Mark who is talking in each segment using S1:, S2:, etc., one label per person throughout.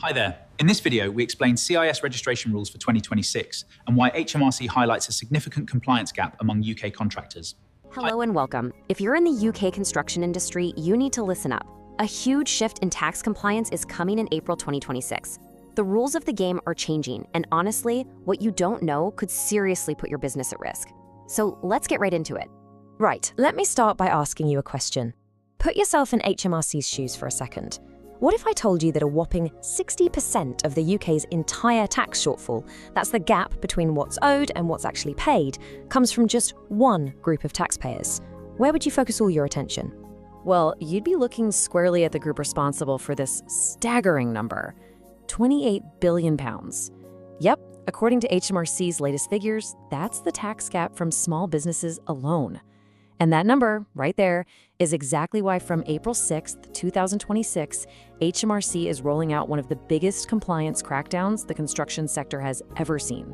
S1: Hi there. In this video, we explain CIS registration rules for 2026 and why HMRC highlights a significant compliance gap among UK contractors.
S2: Hello and welcome. If you're in the UK construction industry, you need to listen up. A huge shift in tax compliance is coming in April 2026. The rules of the game are changing, and honestly, what you don't know could seriously put your business at risk. So let's get right into it.
S3: Right, let me start by asking you a question. Put yourself in HMRC's shoes for a second. What if I told you that a whopping 60% of the UK's entire tax shortfall, that's the gap between what's owed and what's actually paid, comes from just one group of taxpayers? Where would you focus all your attention?
S4: Well, you'd be looking squarely at the group responsible for this staggering number, £28 billion. Yep, according to HMRC's latest figures, that's the tax gap from small businesses alone. And that number, right there, is exactly why from April 6th, 2026, HMRC is rolling out one of the biggest compliance crackdowns the construction sector has ever seen.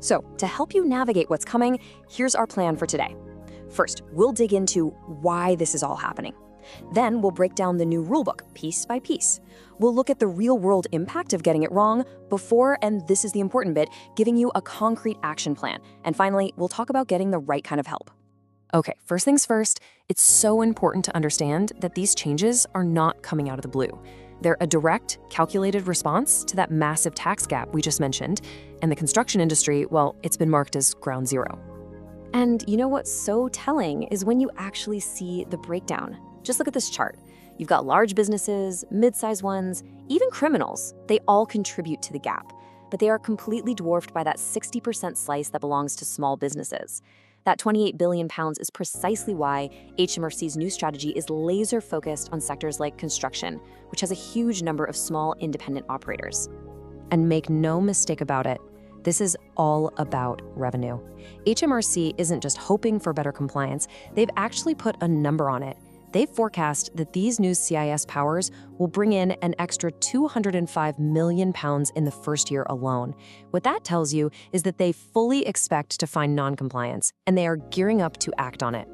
S3: So, to help you navigate what's coming, here's our plan for today. First, we'll dig into why this is all happening. Then we'll break down the new rulebook piece by piece. We'll look at the real-world impact of getting it wrong before, and this is the important bit, giving you a concrete action plan. And finally, we'll talk about getting the right kind of help.
S4: Okay, first things first, it's so important to understand that these changes are not coming out of the blue. They're a direct, calculated response to that massive tax gap we just mentioned, and the construction industry, well, it's been marked as ground zero.
S2: And you know what's so telling is when you actually see the breakdown. Just look at this chart. You've got large businesses, mid-sized ones, even criminals. They all contribute to the gap, but they are completely dwarfed by that 60% slice that belongs to small businesses. That £28 billion is precisely why HMRC's new strategy is laser-focused on sectors like construction, which has a huge number of small independent operators.
S3: And make no mistake about it, this is all about revenue. HMRC isn't just hoping for better compliance, they've actually put a number on it. They've forecast that these new CIS powers will bring in an extra £205 million in the first year alone. What that tells you is that they fully expect to find non-compliance, and they are gearing up to act on it.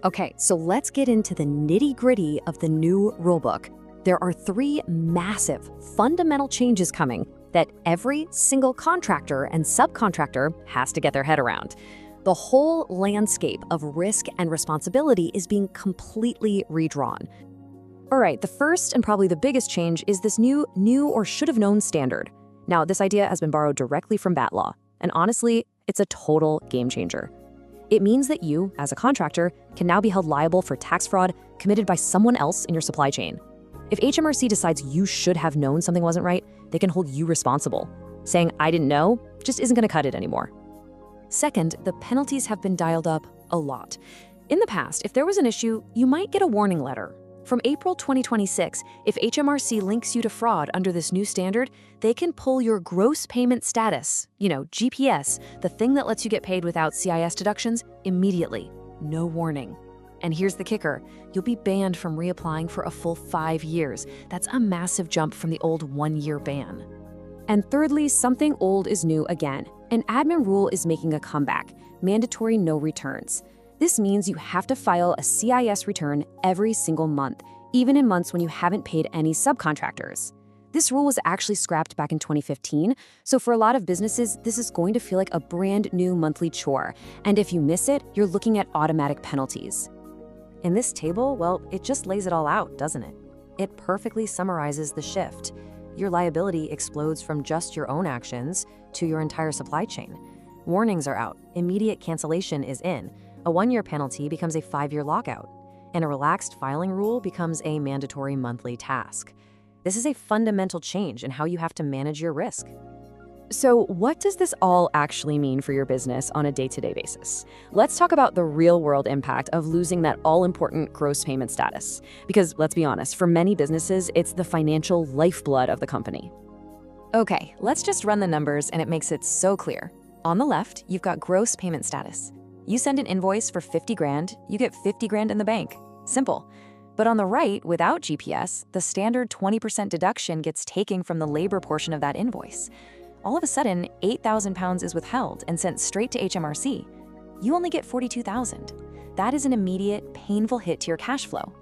S2: Okay, so let's get into the nitty-gritty of the new rulebook. There are three massive, fundamental changes coming that every single contractor and subcontractor has to get their head around. The whole landscape of risk and responsibility is being completely redrawn. All right, the first and probably the biggest change is this new or should have known standard. Now, this idea has been borrowed directly from BAT law, and honestly, it's a total game changer. It means that you, as a contractor, can now be held liable for tax fraud committed by someone else in your supply chain. If HMRC decides you should have known something wasn't right, they can hold you responsible. Saying, "I didn't know," just isn't going to cut it anymore. Second, the penalties have been dialed up a lot. In the past, if there was an issue, you might get a warning letter. From April 2026, if HMRC links you to fraud under this new standard, they can pull your gross payment status, GPS, the thing that lets you get paid without CIS deductions, immediately. No warning. And here's the kicker. You'll be banned from reapplying for a full 5 years. That's a massive jump from the old 1-year ban. And thirdly, something old is new again. An admin rule is making a comeback, mandatory no returns. This means you have to file a CIS return every single month, even in months when you haven't paid any subcontractors. This rule was actually scrapped back in 2015, so for a lot of businesses, this is going to feel like a brand new monthly chore. And if you miss it, you're looking at automatic penalties. In this table, well, it just lays it all out, doesn't it? It perfectly summarizes the shift. Your liability explodes from just your own actions to your entire supply chain. Warnings are out, immediate cancellation is in, a 1-year penalty becomes a 5-year lockout, and a relaxed filing rule becomes a mandatory monthly task. This is a fundamental change in how you have to manage your risk.
S4: So what does this all actually mean for your business on a day-to-day basis? Let's talk about the real-world impact of losing that all-important gross payment status. Because let's be honest, for many businesses, it's the financial lifeblood of the company. Okay, let's just run the numbers and it makes it so clear. On the left, you've got gross payment status. You send an invoice for 50 grand, you get 50 grand in the bank. Simple. But on the right, without GPS, the standard 20% deduction gets taken from the labor portion of that invoice. All of a sudden, £8,000 is withheld and sent straight to HMRC. You only get $42,000. That is an immediate, painful hit to your cash flow.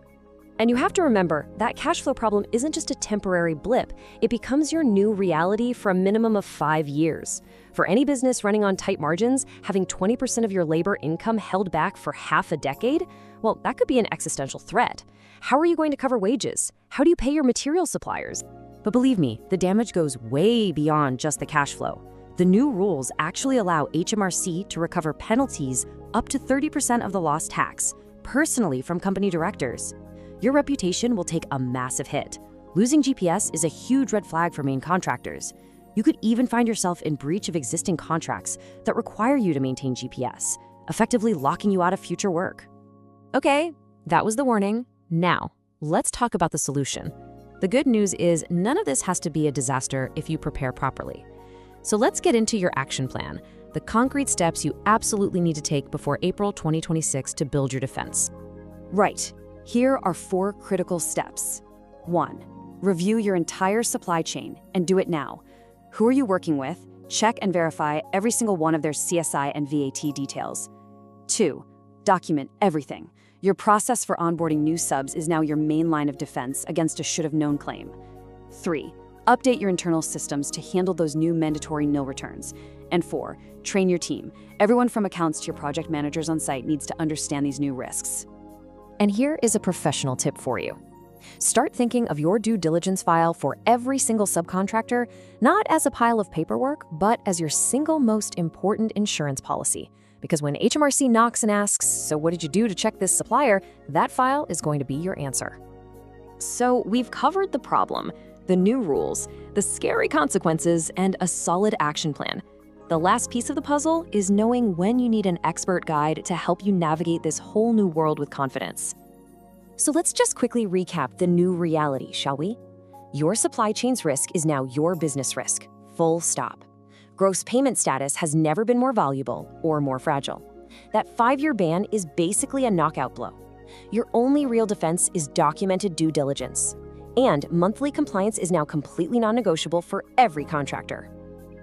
S2: And you have to remember, that cash flow problem isn't just a temporary blip. It becomes your new reality for a minimum of 5 years. For any business running on tight margins, having 20% of your labor income held back for half a decade, well, that could be an existential threat. How are you going to cover wages? How do you pay your material suppliers? But believe me, the damage goes way beyond just the cash flow. The new rules actually allow HMRC to recover penalties up to 30% of the lost tax, personally from company directors. Your reputation will take a massive hit. Losing GPS is a huge red flag for main contractors. You could even find yourself in breach of existing contracts that require you to maintain GPS, effectively locking you out of future work. Okay, that was the warning. Now, let's talk about the solution. The good news is none of this has to be a disaster if you prepare properly. So let's get into your action plan, the concrete steps you absolutely need to take before April 2026 to build your defense.
S4: Right. Here are 4 critical steps. 1. Review your entire supply chain and do it now. Who are you working with? Check and verify every single one of their CSI and VAT details. 2. Document everything. Your process for onboarding new subs is now your main line of defense against a should-have-known claim. 3. Update your internal systems to handle those new mandatory nil returns. And 4. Train your team. Everyone from accounts to your project managers on site needs to understand these new risks.
S2: And here is a professional tip for you. Start thinking of your due diligence file for every single subcontractor, not as a pile of paperwork, but as your single most important insurance policy. Because when HMRC knocks and asks, so what did you do to check this supplier, that file is going to be your answer. So we've covered the problem, the new rules, the scary consequences, and a solid action plan. The last piece of the puzzle is knowing when you need an expert guide to help you navigate this whole new world with confidence. So let's just quickly recap the new reality, shall we? Your supply chain's risk is now your business risk, full stop. Gross payment status has never been more valuable or more fragile. That 5-year ban is basically a knockout blow. Your only real defense is documented due diligence. And monthly compliance is now completely non-negotiable for every contractor.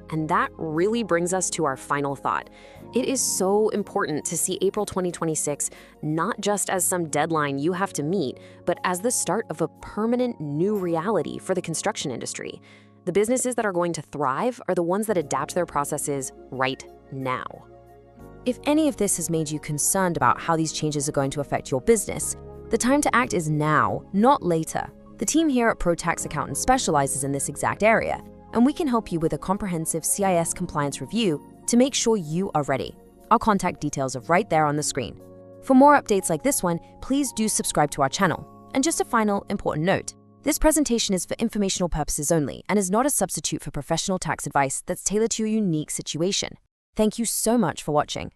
S2: And that really brings us to our final thought. It is so important to see April 2026 not just as some deadline you have to meet, but as the start of a permanent new reality for the construction industry. The businesses that are going to thrive are the ones that adapt their processes right now. If any of this has made you concerned about how these changes are going to affect your business, the time to act is now, not later. The team here at Pro Tax Accountants specializes in this exact area, and we can help you with a comprehensive CIS compliance review to make sure you are ready. Our contact details are right there on the screen. For more updates like this one, please do subscribe to our channel. And just a final important note, this presentation is for informational purposes only and is not a substitute for professional tax advice that's tailored to your unique situation. Thank you so much for watching.